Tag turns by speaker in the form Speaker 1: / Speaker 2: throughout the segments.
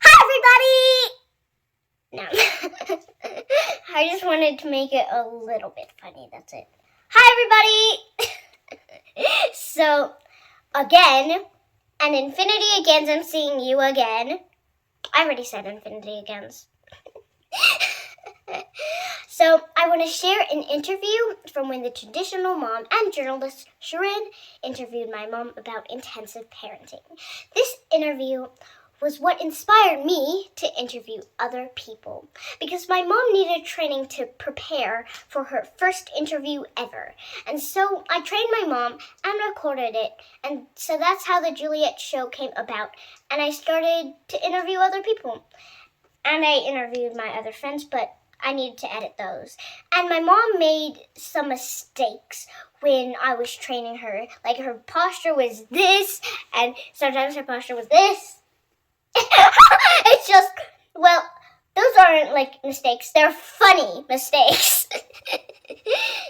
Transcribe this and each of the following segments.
Speaker 1: Hi, everybody! No. I just wanted to make it a little bit funny. That's it. Hi, everybody! So, again, an infinity again, I'm seeing you again. I already said infinity agains. So, I want to share an interview from when the traditional mom and journalist Shirin interviewed my mom about intensive parenting. This interview was what inspired me to interview other people because my mom needed training to prepare for her first interview ever. And so I trained my mom and recorded it, and so that's how the Juliette show came about. And I started to interview other people. And I interviewed my other friends, but I needed to edit those. And my mom made some mistakes when I was training her. Like her posture was this, and sometimes her posture was this. It's just, well, those aren't like mistakes. They're funny mistakes.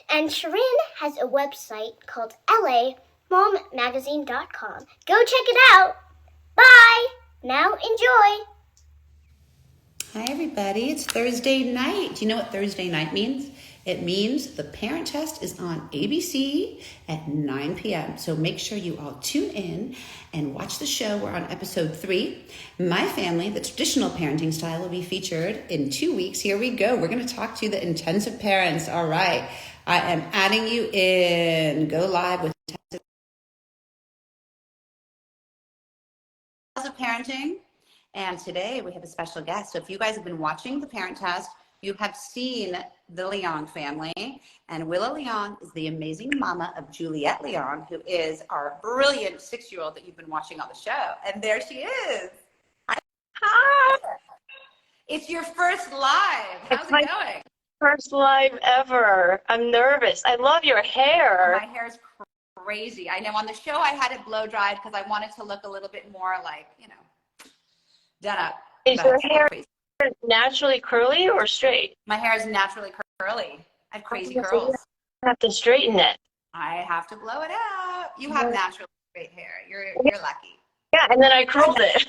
Speaker 1: And Shirin has a website called LAMomMagazine.com. Go check it out. Bye. Now enjoy.
Speaker 2: Hi everybody, it's Thursday night. Do you know what Thursday night means? It means the parent test is on ABC at 9 p.m. So make sure you all tune in and watch the show. We're on episode 3. My family, the traditional parenting style, will be featured in 2 weeks. Here we go. We're going to talk to the intensive parents. All right. I am adding you in. Go live with intensive parenting. And today we have a special guest. So if you guys have been watching the parent test, you have seen the Leong family. And Willa Leong is the amazing mama of Juliette Leong, who is our brilliant 6-year-old that you've been watching on the show. And there she is.
Speaker 3: Hi.
Speaker 2: It's your first live. How's it going?
Speaker 3: First live ever. I'm nervous. I love your hair.
Speaker 2: My hair is crazy. I know on the show I had it blow dried because I wanted to look a little bit more like, done up.
Speaker 3: Is your hair naturally curly or straight?
Speaker 2: My hair is naturally curly. I have crazy curls.
Speaker 3: You have to straighten it.
Speaker 2: I have to blow it out. You have naturally straight hair. You're lucky.
Speaker 3: Yeah, and then I curled it.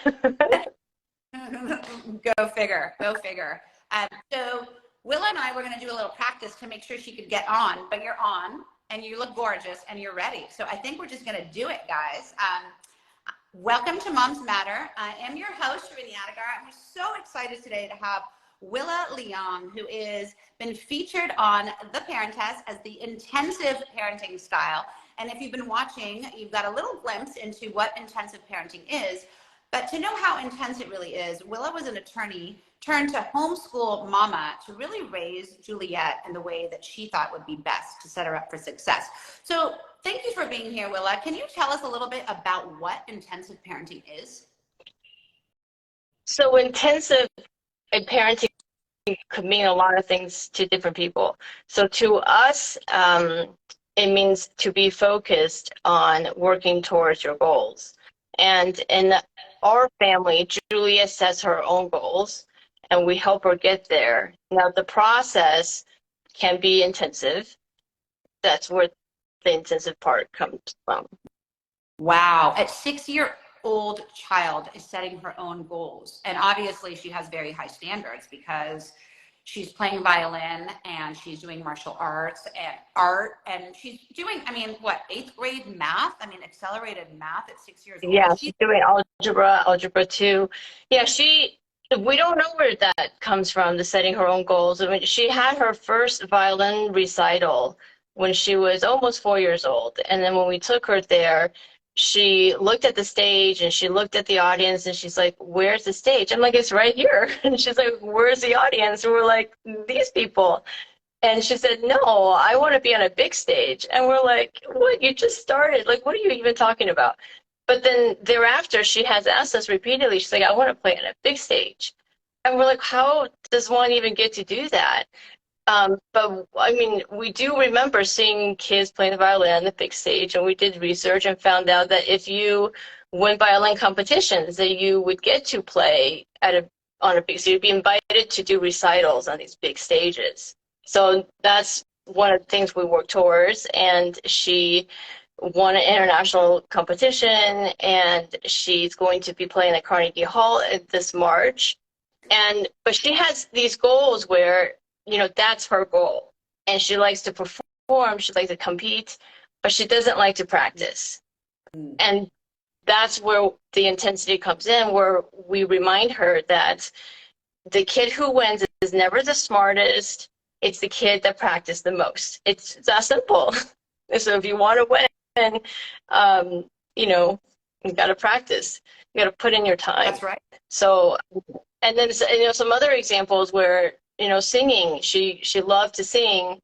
Speaker 2: Go figure. Go figure. So Willa and I were going to do a little practice to make sure she could get on, but you're on and you look gorgeous and you're ready. So I think we're just going to do it, guys. Welcome to Moms Matter. I am your host, Shirin Yadegar. I'm so excited today to have Willa Leong, who is been featured on the Parent Test as the intensive parenting style. And if you've been watching, you've got a little glimpse into what intensive parenting is. But to know how intense it really is, Willa was an attorney turned to homeschool mama to really raise Juliette in the way that she thought would be best to set her up for success. So thank you for being here, Willa. Can you tell us a little bit about what intensive parenting is?
Speaker 3: So intensive parenting could mean a lot of things to different people. So to us, it means to be focused on working towards your goals. And in our family, Julia sets her own goals, and we help her get there. Now, the process can be intensive. That's where the intensive part comes from.
Speaker 2: Wow. A 6-year-old child is setting her own goals. And obviously she has very high standards because she's playing violin and she's doing martial arts and art. And she's doing, 8th grade math? Accelerated math at 6 years old.
Speaker 3: Yeah, she's doing algebra 2. Yeah, we don't know where that comes from, the setting her own goals. She had her first violin recital when she was almost 4 years old. And then when we took her there, she looked at the stage and she looked at the audience and she's like, where's the stage? I'm like, it's right here. And she's like, where's the audience? And we're like, these people. And she said, no, I want to be on a big stage. And we're like, what? You just started. Like, what are you even talking about? But then thereafter, she has asked us repeatedly, she's like, I want to play on a big stage. And we're like, how does one even get to do that? But we do remember seeing kids playing the violin on the big stage, and we did research and found out that if you win violin competitions, that you would get to play on a big stage. You'd be invited to do recitals on these big stages. So that's one of the things we work towards. And she won an international competition, and she's going to be playing at Carnegie Hall this March. But she has these goals where, that's her goal. And she likes to perform, she likes to compete, but she doesn't like to practice. And that's where the intensity comes in, where we remind her that the kid who wins is never the smartest. It's the kid that practiced the most. It's that simple. So if you want to win, you got to practice. You got to put in your time.
Speaker 2: That's right.
Speaker 3: So, and then, some other examples where, singing, she loved to sing.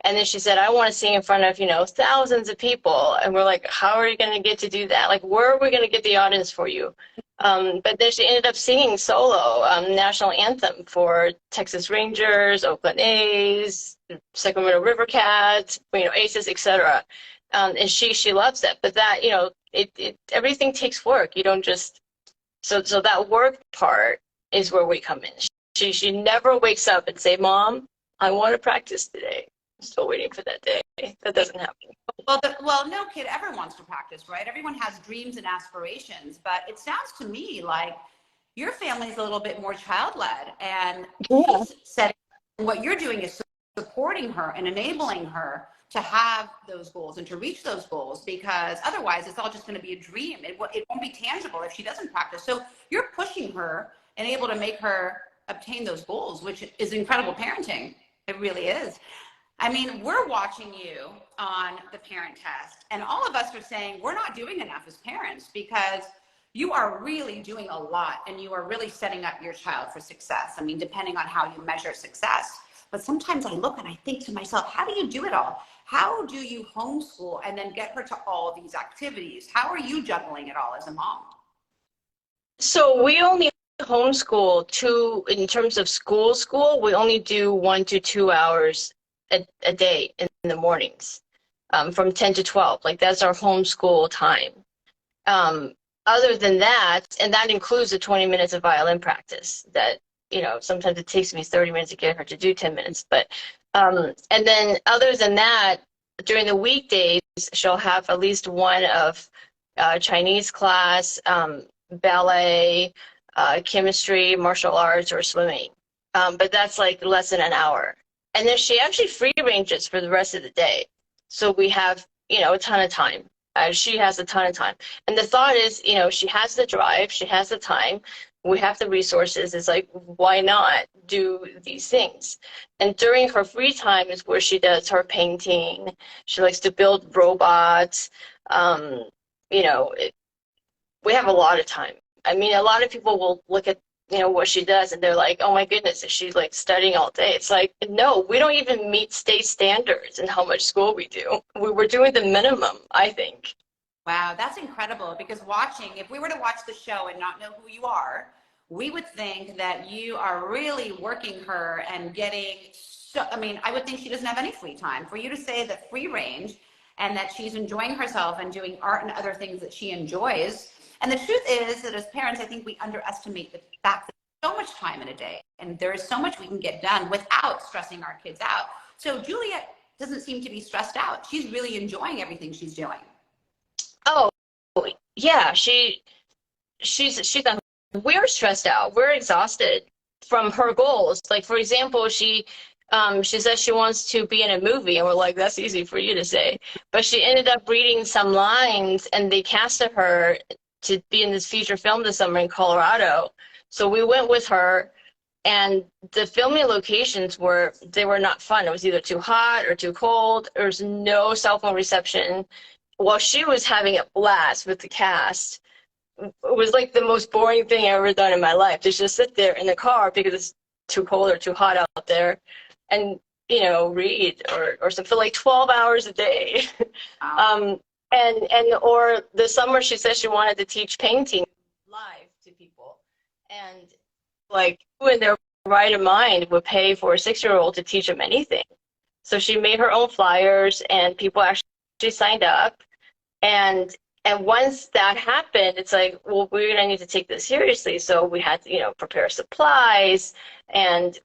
Speaker 3: And then she said, I want to sing in front of, thousands of people. And we're like, how are you going to get to do that? Like, where are we going to get the audience for you? But then she ended up singing solo national anthem for Texas Rangers, Oakland A's, Sacramento River Cats, Aces, etc. And she loves that. But that, everything takes work. You don't just, so that work part is where we come in. She never wakes up and say, Mom, I want to practice today. I'm still waiting for that day. That doesn't happen.
Speaker 2: Well, no kid ever wants to practice, right? Everyone has dreams and aspirations, but it sounds to me like your family's a little bit more child-led, and she's setting, what you're doing is supporting her and enabling her to have those goals and to reach those goals, because otherwise it's all just going to be a dream. It won't be tangible if she doesn't practice. So you're pushing her and able to make her obtain those goals, which is incredible parenting. It really is. I mean, we're watching you on the parent test, and all of us are saying we're not doing enough as parents, because you are really doing a lot and you are really setting up your child for success. I mean, depending on how you measure success. But sometimes I look and I think to myself, how do you do it all? How do you homeschool and then get her to all these activities? How are you juggling it all as a mom?
Speaker 3: So we only homeschool in terms of school, we only do 1 to 2 hours a day in the mornings, from 10 to 12. Like, that's our homeschool time. Other than that, and that includes the 20 minutes of violin practice that, sometimes it takes me 30 minutes to get her to do 10 minutes. But, and then other than that, during the weekdays, she'll have at least one of Chinese class, ballet, chemistry, martial arts, or swimming. But that's like less than an hour. And then she actually free ranges for the rest of the day. So we have, a ton of time. She has a ton of time. And the thought is, she has the drive, she has the time, we have the resources. It's like, why not do these things? And during her free time is where she does her painting. She likes to build robots. We have a lot of time. I mean, a lot of people will look at what she does, and they're like, oh my goodness, is she like studying all day? It's like, no, we don't even meet state standards in how much school we do. We're doing the minimum, I think.
Speaker 2: Wow, that's incredible, because if we were to watch the show and not know who you are, we would think that you are really working her and getting, I would think she doesn't have any free time. For you to say that free range and that she's enjoying herself and doing art and other things that she enjoys. And the truth is that as parents, I think we underestimate the fact that there's so much time in a day, and there is so much we can get done without stressing our kids out. So Juliette doesn't seem to be stressed out. She's really enjoying everything she's doing.
Speaker 3: Oh, yeah, she's not. We're stressed out. We're exhausted from her goals. Like, for example, she says she wants to be in a movie, and we're like, that's easy for you to say. But she ended up reading some lines, and they casted her to be in this feature film this summer in Colorado. So we went with her, and the filming locations were not fun. It was either too hot or too cold. There was no cell phone reception. While she was having a blast with the cast, it was like the most boring thing I've ever done in my life, to just sit there in the car because it's too cold or too hot out there, and read or something for like 12 hours a day.
Speaker 2: Wow.
Speaker 3: Or the summer she said she wanted to teach painting live to people, and like, who in their right mind would pay for a 6-year-old to teach them anything? So she made her own flyers, and people actually signed up, and And once that happened, it's like, well, we're going to need to take this seriously. So we had to, prepare supplies. And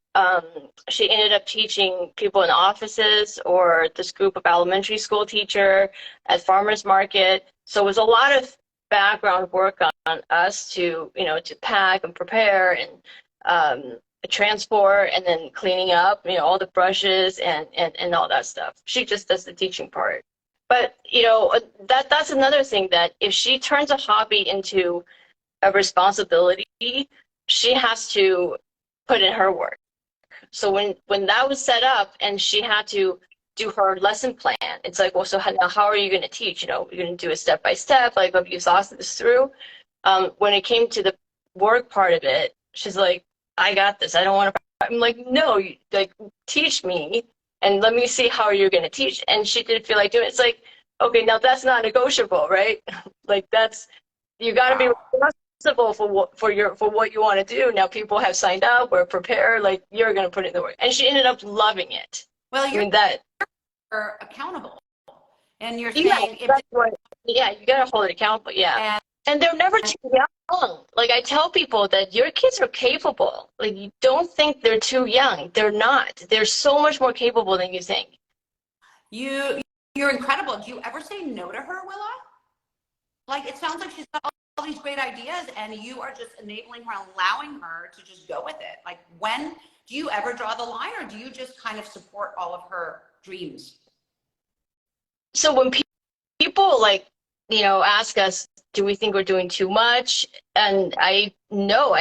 Speaker 3: she ended up teaching people in offices or this group of elementary school teacher at farmers market. So it was a lot of background work on us to, to pack and prepare and transport and then cleaning up, all the brushes and all that stuff. She just does the teaching part. But, that's another thing, that if she turns a hobby into a responsibility, she has to put in her work. So when that was set up and she had to do her lesson plan, it's like, well, so how are you going to teach? You're going to do it step by step, like, have you thought this through? When it came to the work part of it, she's like, I got this. I don't want to. I'm like, no, teach me and let me see how you're going to teach. And she didn't feel like doing it. It's like, okay, now that's not negotiable, right? Like, you got to be responsible for what you want to do. Now people have signed up or prepared, like, you're going to put in the work. And she ended up loving it.
Speaker 2: Well, you're accountable. And you're saying,
Speaker 3: you got to hold it accountable. Yeah. And they're never too young. Like, I tell people that your kids are capable. Like, you don't think they're too young. They're not. They're so much more capable than you think.
Speaker 2: You're incredible. Do you ever say no to her, Willa? Like, it sounds like she's got all these great ideas and you are just enabling her, allowing her to just go with it. Like, when do you ever draw the line, or do you just kind of support all of her dreams?
Speaker 3: So when people ask us, do we think we're doing too much? And I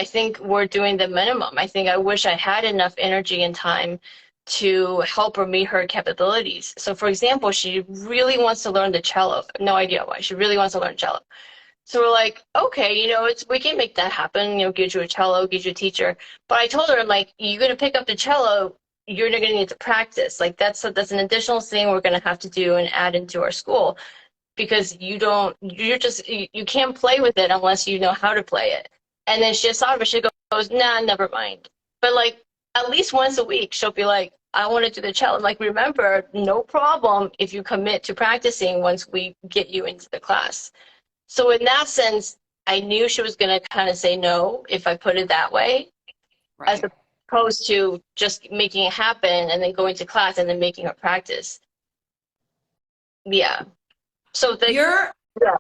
Speaker 3: think we're doing the minimum. I wish I had enough energy and time to help her meet her capabilities. So for example, she really wants to learn the cello. No idea why. She really wants to learn cello. So we're like, okay, we can make that happen, get you a cello, get you a teacher. But I told her, I'm like, you're going to pick up the cello, you're going to need to practice. Like, that's an additional thing we're going to have to do and add into our school, because you can't play with it unless you know how to play it. And then she just thought of it, she goes, nah, never mind. But like, at least once a week, she'll be like, I want to do the cello. I'm like, remember, no problem if you commit to practicing once we get you into the class. So in that sense, I knew she was going to kind of say no if I put it that way, right, as opposed to just making it happen and then going to class and then making her practice. Yeah. So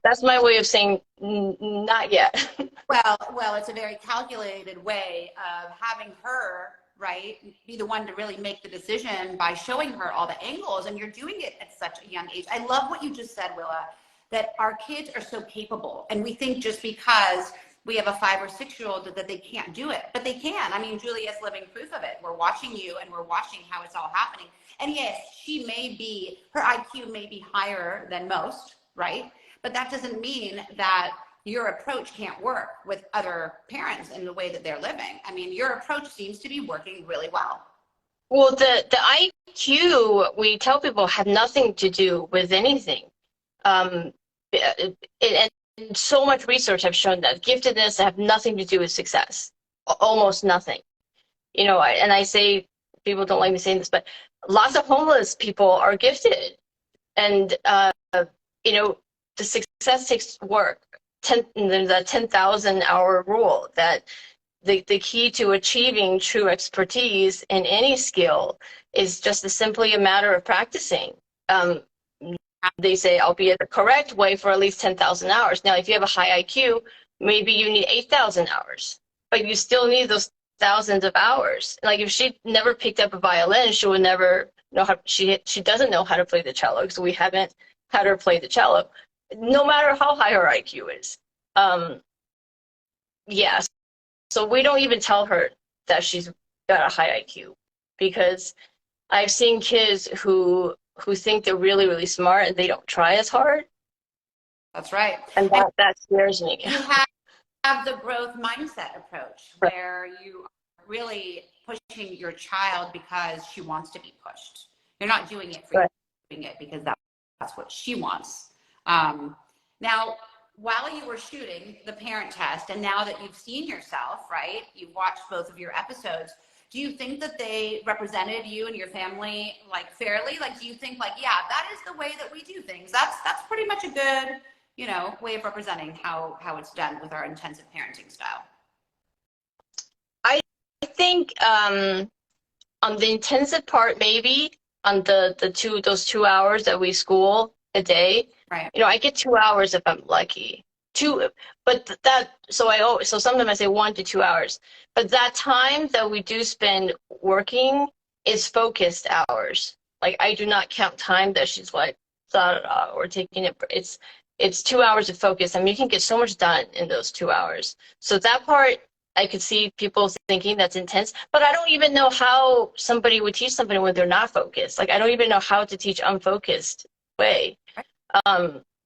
Speaker 3: that's my way of saying not yet.
Speaker 2: Well, it's a very calculated way of having her, right, be the one to really make the decision by showing her all the angles, and you're doing it at such a young age. I love what you just said, Willa, that our kids are so capable, and we think just because we have a 5 or 6 year old that they can't do it, but they can. I mean, Juliette's living proof of it. We're watching you and we're watching how it's all happening. And yes, her IQ may be higher than most, right? But that doesn't mean that your approach can't work with other parents in the way that they're living. I mean, your approach seems to be working really well.
Speaker 3: Well, the IQ, we tell people, had nothing to do with anything. And so much research have shown that giftedness have nothing to do with success, almost nothing. And I say, people don't like me saying this, but lots of homeless people are gifted, and the success takes work. There's a 10,000 hour rule that the key to achieving true expertise in any skill is just simply a matter of practicing. They say, albeit the correct way, for at least 10,000 hours. Now, if you have a high IQ, maybe you need 8,000 hours, but you still need those thousands of hours. Like, if she never picked up a violin, she would never know how. She doesn't know how to play the cello, because we haven't had her play the cello, no matter how high her IQ is. Yeah, so we don't even tell her that she's got a high IQ, because I've seen kids who think they're really, really smart and they don't try as hard.
Speaker 2: That's right.
Speaker 3: And that scares me.
Speaker 2: You have the growth mindset approach, where you are really pushing your child because she wants to be pushed. You're not doing it for you, doing it because that's what she wants. Now, while you were shooting the parent test, and now that you've seen yourself, right, you've watched both of your episodes, do you think that they represented you and your family fairly? Do you think yeah, that is the way that we do things? That's pretty much a good way of representing how it's done with our intensive parenting style.
Speaker 3: I think on the intensive part, maybe on those 2 hours that we school a day,
Speaker 2: Right.
Speaker 3: I get 2 hours if I'm lucky. So sometimes I say 1 to 2 hours, but that time that we do spend working is focused hours. Like I do not count time that she's like or taking it. It's 2 hours of focus. I mean, you can get so much done in those 2 hours. So that part, I could see people thinking that's intense, but I don't even know how somebody would teach somebody when they're not focused. Like I don't even know how to teach unfocused way.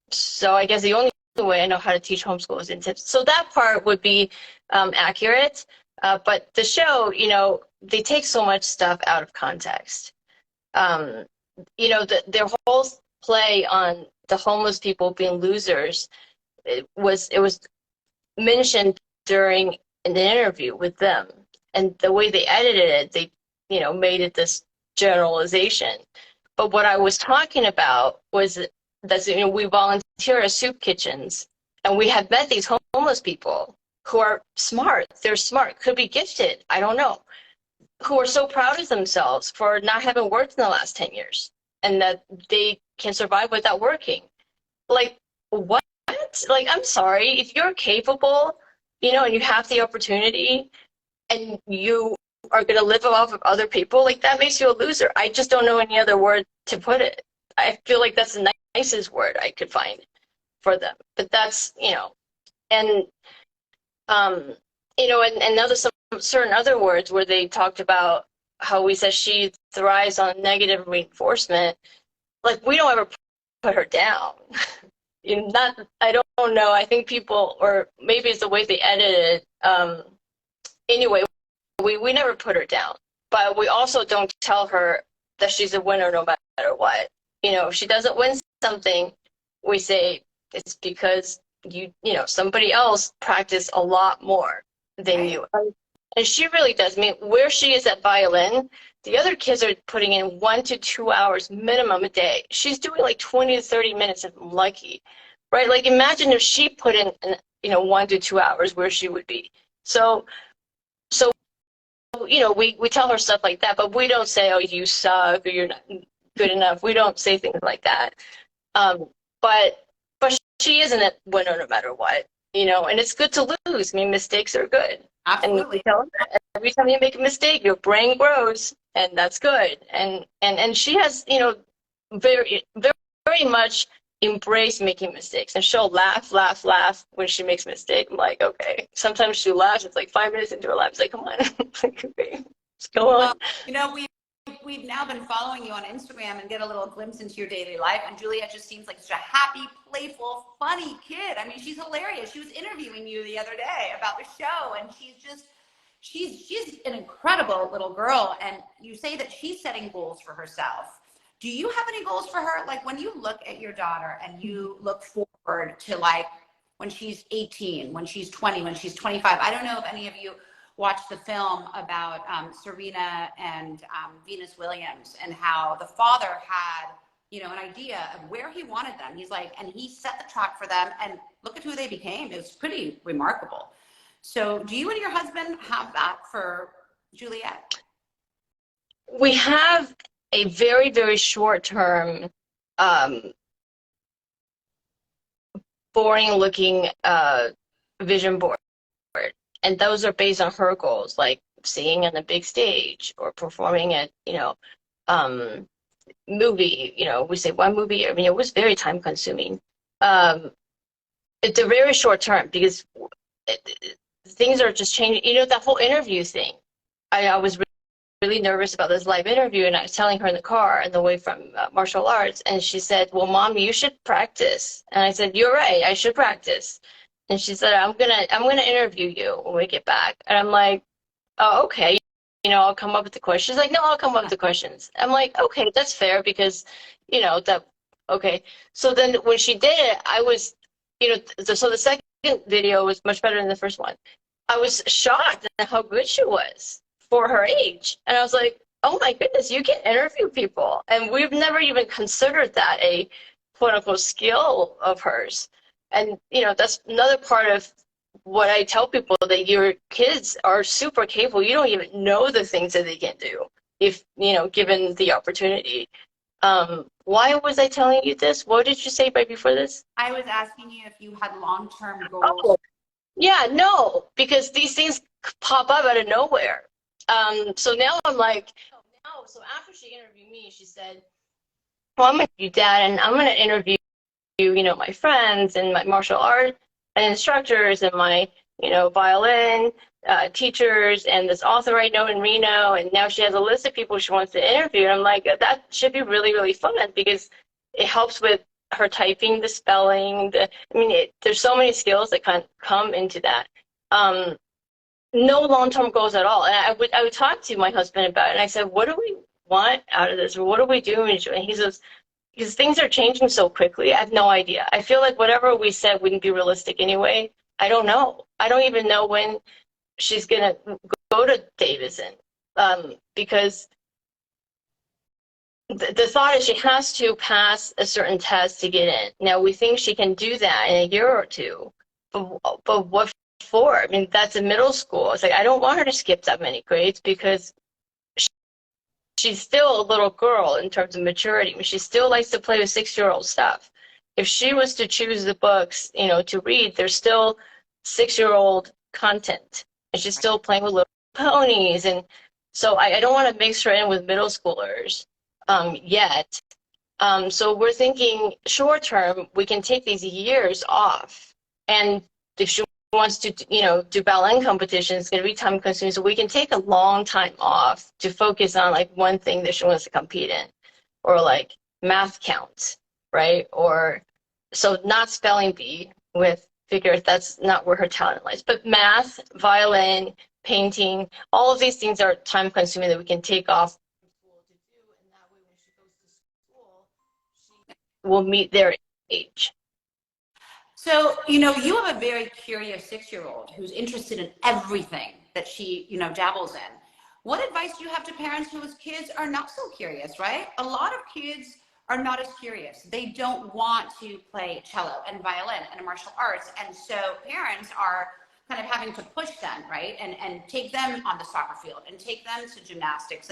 Speaker 3: So I guess the only way I know how to teach homeschool is intense. So that part would be accurate. But the show, they take so much stuff out of context. Their whole play on the homeless people being losers, it was mentioned during an interview with them, and the way they edited it, they made it this generalization. But what I was talking about was that we volunteer at soup kitchens, and we have met these homeless people who are smart. They're smart, could be gifted, I don't know, who are so proud of themselves for not having worked in the last 10 years and that they can survive without working. Like, what? Like, I'm sorry, if you're capable, and you have the opportunity and you are going to live off of other people, like that makes you a loser. I just don't know any other word to put it. I feel like that's the nicest word I could find for them. But that's, and, and other some certain other words where they talked about how we said she thrives on negative reinforcement. Like, we don't ever put her down. I don't know. I think people, or maybe it's the way they edited it. Anyway, we never put her down, but we also don't tell her that she's a winner no matter what. If she doesn't win something, we say it's because somebody else practiced a lot more than you. And she really does. I mean, where she is at violin, the other kids are putting in 1 to 2 hours minimum a day. She's doing like 20 to 30 minutes if I'm lucky, right? Like, imagine if she put in 1 to 2 hours, where she would be. So we tell her stuff like that, but we don't say, oh, you suck, or you're not good enough. We don't say things like that. But she isn't a winner no matter what, and it's good to lose. I mean, mistakes are good.
Speaker 2: Absolutely.
Speaker 3: And we tell her, every time you make a mistake, your brain grows, and that's good. And she has, very, very, very much embraced making mistakes, and she'll laugh when she makes a mistake. I'm like, okay. Sometimes she laughs. It's like 5 minutes into her laugh. It's like, come on, like, okay, let's go on.
Speaker 2: Well, we've now been following you on Instagram and get a little glimpse into your daily life, and Juliette just seems like such a happy, playful, funny kid. I mean, she's hilarious. She was interviewing you the other day about the show, and she's an incredible little girl. And you say that she's setting goals for herself. Do you have any goals for her? Like, when you look at your daughter and you look forward to, like, when she's 18, when she's 20, when she's 25, I don't know if any of you watched the film about Serena and Venus Williams, and how the father had, an idea of where he wanted them. He's like, and he set the track for them, and look at who they became. It was pretty remarkable. So do you and your husband have that for Juliette?
Speaker 3: We have a very, very short-term, boring-looking vision board. And those are based on her goals, like singing on the big stage or performing at, movie. We say one movie. I mean, it was very time consuming. It's a very short term, because things are just changing. That whole interview thing. I was really nervous about this live interview, and I was telling her in the car on the way from martial arts, and she said, well, Mom, you should practice. And I said, you're right, I should practice. And she said, I'm gonna interview you when we get back. And I'm like, oh, okay. I'll come up with the questions. She's like, no, I'll come up with the questions. I'm like, okay, that's fair, because, okay. So then when she did it, I was, so the second video was much better than the first one. I was shocked at how good she was for her age. And I was like, oh my goodness, you can interview people. And we've never even considered that a quote unquote skill of hers. And, that's another part of what I tell people, that your kids are super capable. You don't even know the things that they can do if, given the opportunity. Why was I telling you this? What did you say right before this?
Speaker 2: I was asking you if you had long-term goals.
Speaker 3: Oh, yeah, no, because these things pop up out of nowhere. So now I'm like, no. So after she interviewed me, she said, well, I'm going to interview Dad, and I'm going to interview, my friends and my martial art and instructors and my, violin teachers and this author I know in Reno. And now she has a list of people she wants to interview. And I'm like, that should be really, really fun, because it helps with her typing, the spelling. There's so many skills that kind of come into that. No long-term goals at all. And I would talk to my husband about it, and I said, what do we want out of this? Or what are we doing? And he says, because things are changing so quickly, I have no idea. I feel like whatever we said wouldn't be realistic anyway. I don't know. I don't even know when she's going to go to Davidson, because the thought is she has to pass a certain test to get in. Now, we think she can do that in a year or two, but what for? That's a middle school. It's like, I don't want her to skip that many grades, because she's still a little girl in terms of maturity. She still likes to play with 6-year-old stuff. If she was to choose the books, to read, there's still 6-year-old content, and she's still playing with little ponies. And so I don't want to mix her in with middle schoolers yet. So we're thinking short term, we can take these years off. And if she wants to, do ballet competition, it's going to be time consuming. So we can take a long time off to focus on like one thing that she wants to compete in, or like math counts, right? Or so not spelling bee with figures, that's not where her talent lies, but math, violin, painting, all of these things are time consuming that we can take off from school to do. And that way when she goes to school, she will meet their age.
Speaker 2: So, you have a very curious 6-year-old who's interested in everything that she, dabbles in. What advice do you have to parents whose kids are not so curious, right? A lot of kids are not as curious. They don't want to play cello and violin and martial arts. And so parents are kind of having to push them, right? And take them on the soccer field and take them to gymnastics,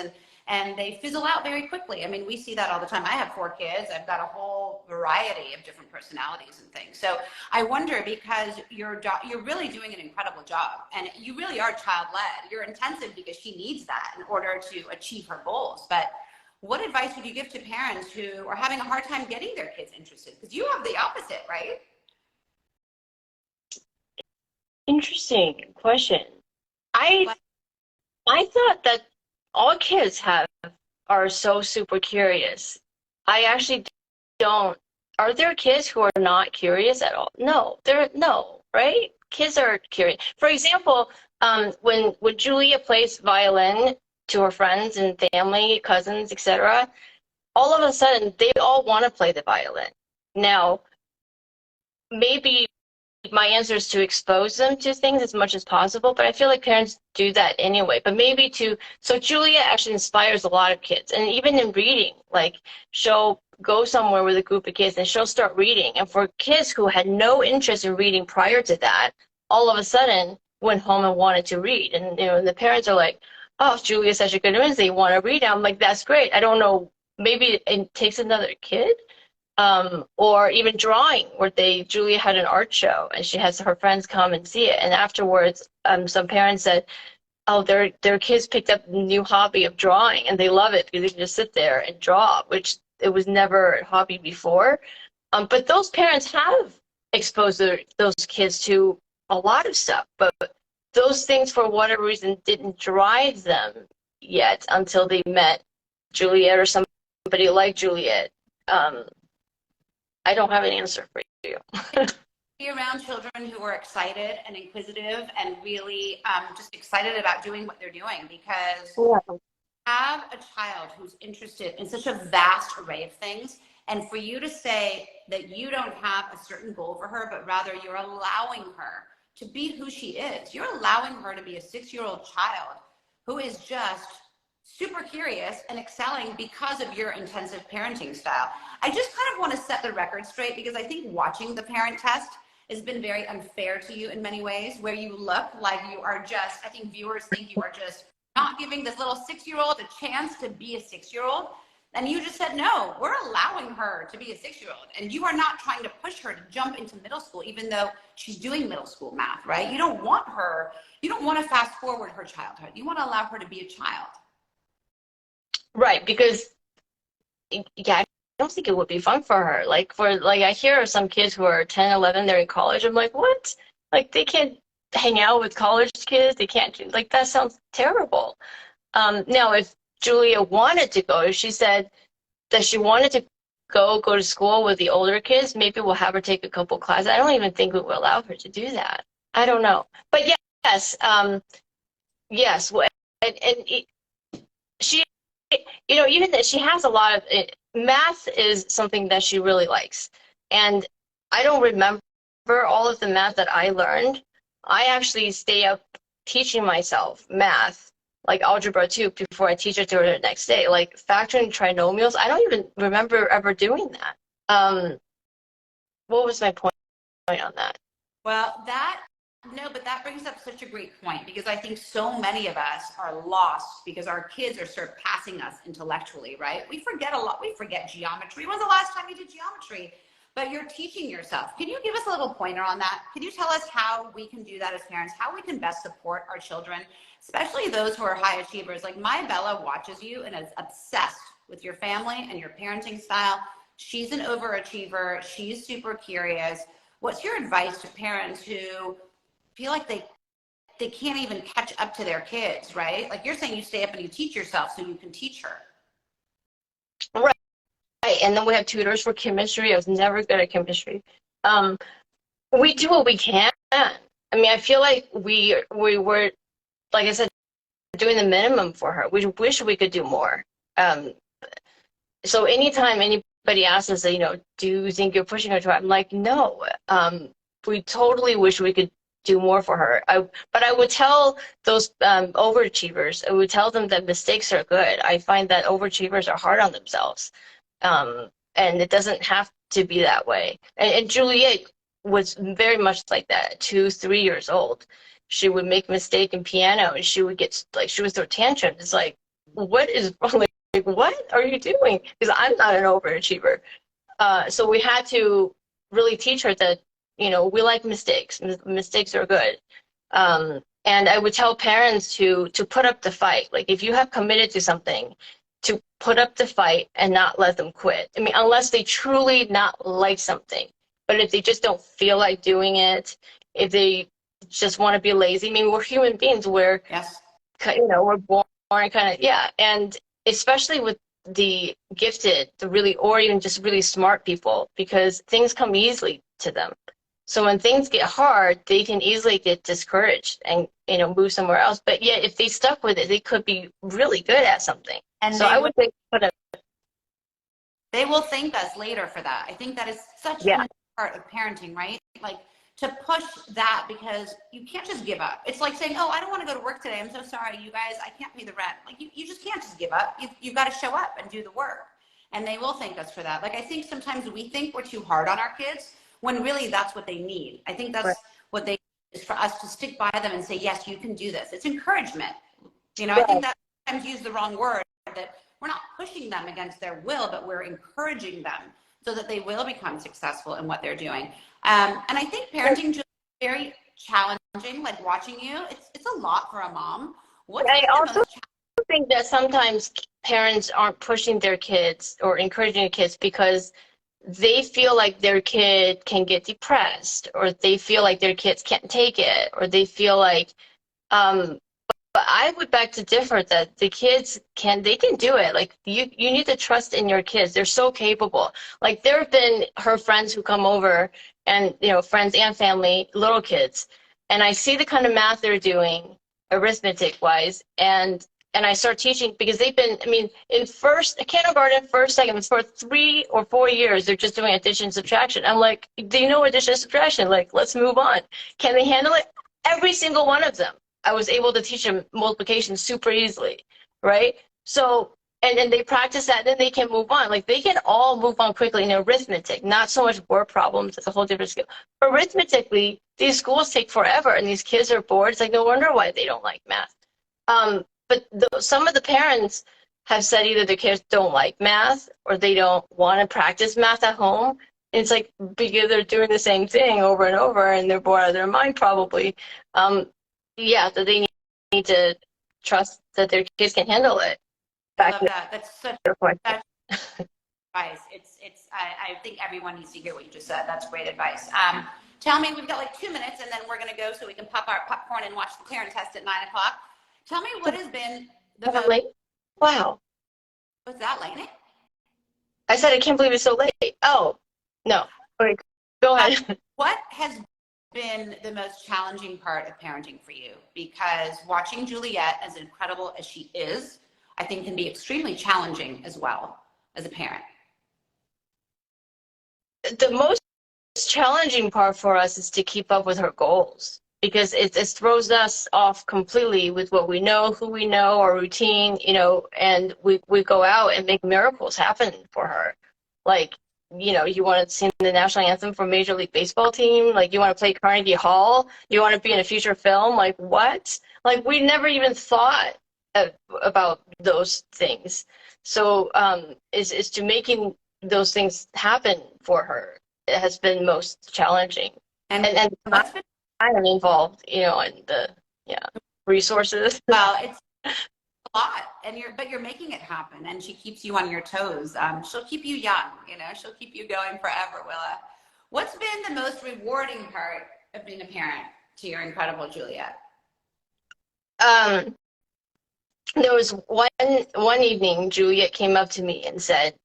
Speaker 2: and they fizzle out very quickly. We see that all the time. I have 4 kids. I've got a whole variety of different personalities and things. So I wonder, because you're really doing an incredible job, and you really are child-led. You're intensive because she needs that in order to achieve her goals. But what advice would you give to parents who are having a hard time getting their kids interested? Because you have the opposite, right?
Speaker 3: Interesting question. I thought that all kids are so super curious. I actually don't. Are there kids who are not curious at all? No, right? Kids are curious. For example, when Julia plays violin to her friends and family, cousins, etc., all of a sudden they all want to play the violin. Now, maybe my answer is to expose them to things as much as possible, but I feel like parents do that anyway. But maybe so Julia actually inspires a lot of kids. And even in reading, like she'll go somewhere with a group of kids and she'll start reading. And for kids who had no interest in reading prior to that, all of a sudden went home and wanted to read. And, the parents are like, oh, Julia's such a good influence, they want to read. I'm like, that's great. I don't know, maybe it takes another kid. Or even drawing, where Julia had an art show and she has her friends come and see it. And afterwards, some parents said, oh, their kids picked up a new hobby of drawing and they love it because they can just sit there and draw, which it was never a hobby before. But those parents have exposed those kids to a lot of stuff, but those things, for whatever reason, didn't drive them yet until they met Juliette or somebody like Juliette. I don't have an answer for you.
Speaker 2: Be around children who are excited and inquisitive and really just excited about doing what they're doing, because have a child who's interested in such a vast array of things, and for you to say that you don't have a certain goal for her, but rather you're allowing her to be who she is. You're allowing her to be a 6-year-old child who is just super curious and excelling because of your intensive parenting style. I just kind of want to set the record straight, because I think watching the parent test, has been very unfair to you in many ways, where you look like you are just, I think viewers think you are just not giving this little 6-year-old a chance to be a 6-year-old. And you just said, no, we're allowing her to be a 6-year-old. And you are not trying to push her to jump into middle school, even though she's doing middle school math, right? You don't want to fast forward her childhood. You want to allow her to be a child.
Speaker 3: Right, because yeah, I don't think it would be fun for her. Like I hear some kids who are 10, 11, they're in college. I'm like, what? Like they can't hang out with college kids. They can't do, like, that sounds terrible. Now if Julia wanted to go, if she said that she wanted to go to school with the older kids, maybe we'll have her take a couple classes. I don't even think we will allow her to do that. I don't know. But yes, yes. She, even that she has a lot of math is something that she really likes. And I don't remember all of the math that I learned. I actually stay up teaching myself math, like algebra 2, before I teach it to her the next day. Like factoring trinomials, I don't even remember ever doing that. What was my point on that?
Speaker 2: Well, but that brings up such a great point, because I think so many of us are lost because our kids are surpassing us intellectually, right? We forget a lot. We forget geometry. When's the last time you did geometry? But you're teaching yourself. Can you give us a little pointer on that? Can you tell us how we can do that as parents, how we can best support our children, especially those who are high achievers? Like my Bella watches you and is obsessed with your family and your parenting style. She's an overachiever. She's super curious. What's your advice to parents who feel like they can't even catch up to their kids, right? Like you're saying, you stay up and you teach yourself so you can teach her.
Speaker 3: Right. And then we have tutors for chemistry. I was never good at chemistry. We do what we can. I mean, I feel like we were, like I said, doing the minimum for her. We wish we could do more. So anytime anybody asks us, do you think you're pushing her too hard? I'm like, no. We totally wish we could do more for her. But I would tell those overachievers, I would tell them that mistakes are good. I find that overachievers are hard on themselves. And it doesn't have to be that way. And Juliette was very much like that. 2, 3 years old, she would make a mistake in piano and she would throw tantrums. It's like, what is wrong? Like, what are you doing? Because I'm not an overachiever. So we had to really teach her that, we like mistakes. Mistakes are good. And I would tell parents to put up the fight. Like if you have committed to something, to put up the fight and not let them quit. I mean, unless they truly not like something. But if they just don't feel like doing it, if they just want to be lazy, I mean, we're human beings. We're,
Speaker 2: yes,
Speaker 3: we're born kind of, yeah. And especially with the gifted, or even just really smart people, because things come easily to them. So when things get hard, they can easily get discouraged and, move somewhere else. But yet, if they stuck with it, they could be really good at something. And so I would think
Speaker 2: they will thank us later for that. I think that is such a part of parenting, right? Like to push that, because you can't just give up. It's like saying, oh, I don't want to go to work today. I'm so sorry, you guys, I can't pay the rent. Like you just can't just give up. You've got to show up and do the work. And they will thank us for that. Like I think sometimes we think we're too hard on our kids when really that's what they need. I think that's what they need, is for us to stick by them and say, yes, you can do this. It's encouragement. I think that sometimes use the wrong word, that we're not pushing them against their will, but we're encouraging them so that they will become successful in what they're doing. And I think parenting is very challenging, like watching you. It's a lot for a mom.
Speaker 3: I also think that sometimes parents aren't pushing their kids or encouraging their kids because they feel like their kid can get depressed, or they feel like their kids can't take it, or they feel like, but I would beg to differ that the kids can do it. Like you need to trust in your kids. They're so capable. Like there have been her friends who come over, and friends and family, little kids, and I see the kind of math they're doing, arithmetic wise, and I start teaching, because they've been, in kindergarten, first, second, for 3 or 4 years, they're just doing addition, subtraction. I'm like, do you know addition, subtraction? Like, let's move on. Can they handle it? Every single one of them. I was able to teach them multiplication super easily, right? So, and they practice that, then they can move on. Like they can all move on quickly in arithmetic, not so much word problems. It's a whole different skill. Arithmetically, these schools take forever, and these kids are bored. It's like no wonder why they don't like math. But some of the parents have said either the kids don't like math or they don't want to practice math at home. It's like because they're doing the same thing over and over, and they're bored out of their mind probably. Yeah, that they need to trust that their kids can handle it.
Speaker 2: I
Speaker 3: Back
Speaker 2: love that. That's such
Speaker 3: to your question.
Speaker 2: advice. I think everyone needs to hear what you just said. That's great advice. Tell me, we've got like 2 minutes and then we're going to go so we can pop our popcorn and watch the Clarence test at 9 o'clock. Tell me what has been the most,
Speaker 3: Late? Wow.
Speaker 2: was that late?
Speaker 3: I said I can't believe it's so late. Oh, no. Wait, go ahead.
Speaker 2: What has been the most challenging part of parenting for you? Because watching Juliette, as incredible as she is, I think can be extremely challenging as well as a parent.
Speaker 3: The most challenging part for us is to keep up with her goals because it throws us off completely with what we know, who we know, our routine, and we go out and make miracles happen for her. Like, you want to sing the national anthem for Major League Baseball team, like you want to play Carnegie Hall, you want to be in a feature film, like what? Like we never even thought about those things. So is to making those things happen for her. It has been most challenging, and
Speaker 2: what's been,
Speaker 3: I'm involved, in the resources.
Speaker 2: well, it's a lot, and you're making it happen, and she keeps you on your toes. She'll keep you young, she'll keep you going forever, Willa. What's been the most rewarding part of being a parent to your incredible Juliette?
Speaker 3: There was one evening, Juliette came up to me and said,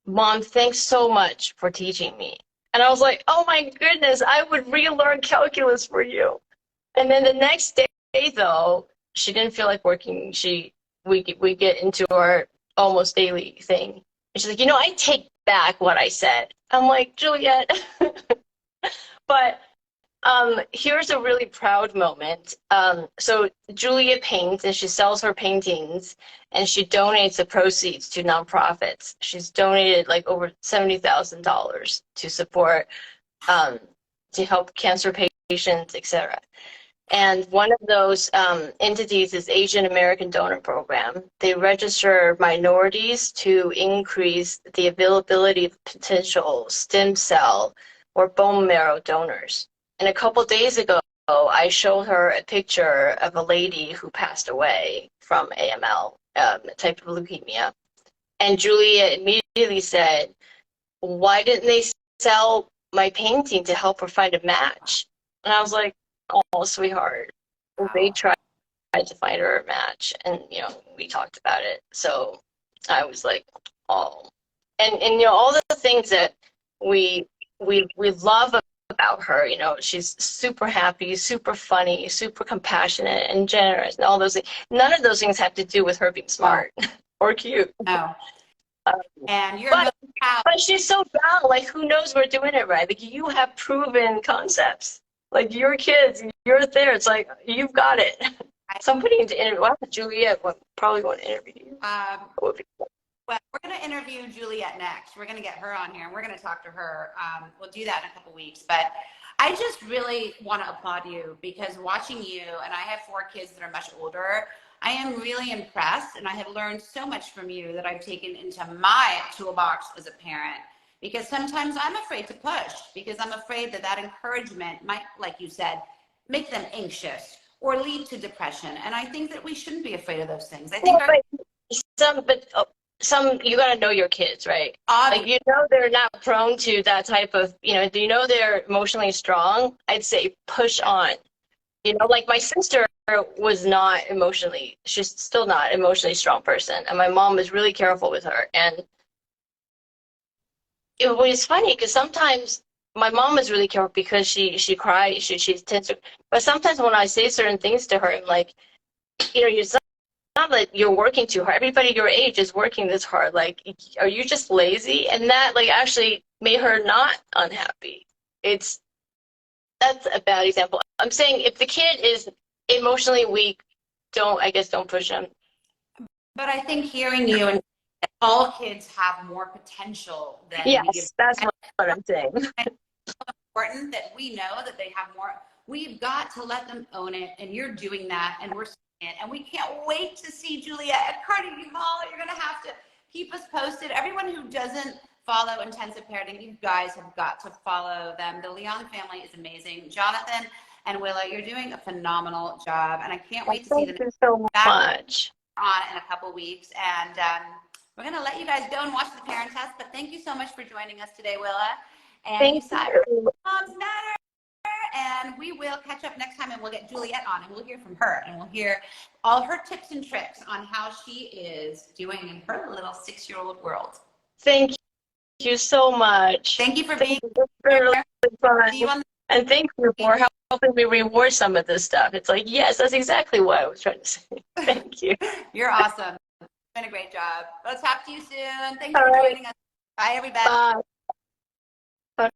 Speaker 3: Mom, thanks so much for teaching me. And I was like, oh my goodness, I would relearn calculus for you. And then the next day, though, she didn't feel like working. We get into our almost daily thing. And she's like, I take back what I said. I'm like, Juliette. But here's a really proud moment. So Juliette paints and she sells her paintings and she donates the proceeds to nonprofits. She's donated like over $70,000 to support, to help cancer patients, etc. And one of those entities is Asian American Donor Program. They register minorities to increase the availability of potential stem cell or bone marrow donors. And a couple days ago, I showed her a picture of a lady who passed away from AML, a type of leukemia. And Julia immediately said, why didn't they sell my painting to help her find a match? And I was like, oh, sweetheart. Wow. They tried to find her a match, and, we talked about it. So I was like, oh. And all the things that we love about her, she's super happy, super funny, super compassionate and generous and all those things. None of those things have to do with her being smart or cute.
Speaker 2: No. And
Speaker 3: but she's so proud. Like, who knows we're doing it right? Like, you have proven concepts. Like, your kids, you're there. It's like, you've got it. Somebody needs to interview. Well, Juliette probably want to interview you.
Speaker 2: Well, we're going to interview Juliette next. We're going to get her on here, and we're going to talk to her. We'll do that in a couple weeks. But I just really want to applaud you because watching you, and I have 4 kids that are much older, I am really impressed, and I have learned so much from you that I've taken into my toolbox as a parent. Because sometimes I'm afraid to push because I'm afraid that encouragement might, like you said, make them anxious or lead to depression. And I think that we shouldn't be afraid of those things. I think
Speaker 3: some you got to know your kids, right?
Speaker 2: Obviously.
Speaker 3: Like, they're not prone to that type of, they're emotionally strong. I'd say push on. Like my sister was not she's still not emotionally strong person. And my mom was really careful with her. And it was funny because sometimes my mom is really careful because she cries, she tends to, but sometimes when I say certain things to her, I'm like, it's not like you're working too hard. Everybody your age is working this hard. Like, are you just lazy? And that actually made her not unhappy. That's a bad example. I'm saying if the kid is emotionally weak, don't push them.
Speaker 2: But I think hearing you and all kids have more potential than we give.
Speaker 3: Yes, that's what I'm saying.
Speaker 2: Important that we know that they have more. We've got to let them own it, and you're doing that, and we're seeing it, and we can't wait to see Juliette at Carnegie Hall. You're going to have to keep us posted. Everyone who doesn't follow intensive parenting, you guys have got to follow them. The Leong family is amazing. Jonathan and Willow, you're doing a phenomenal job, and I can't wait to see
Speaker 3: Thank
Speaker 2: them
Speaker 3: you so
Speaker 2: back
Speaker 3: much.
Speaker 2: on in a couple weeks. And we're going to let you guys go and watch the parent test. But thank you so much for joining us today, Willa. And you
Speaker 3: Thank
Speaker 2: saw
Speaker 3: you.
Speaker 2: Moms Matter. And we will catch up next time, and we'll get Juliette on, and we'll hear from her, and we'll hear all her tips and tricks on how she is doing in her little 6-year-old world.
Speaker 3: Thank you so much.
Speaker 2: Thank you for being
Speaker 3: Really
Speaker 2: here.
Speaker 3: fun.
Speaker 2: See you on the
Speaker 3: And thank you for helping me reward some of this stuff. It's like, yes, that's exactly what I was trying to say. Thank you.
Speaker 2: You're awesome. You've been a great job. We'll talk to you soon. Thanks
Speaker 3: All
Speaker 2: for
Speaker 3: right.
Speaker 2: joining us. Bye, everybody.
Speaker 3: Bye.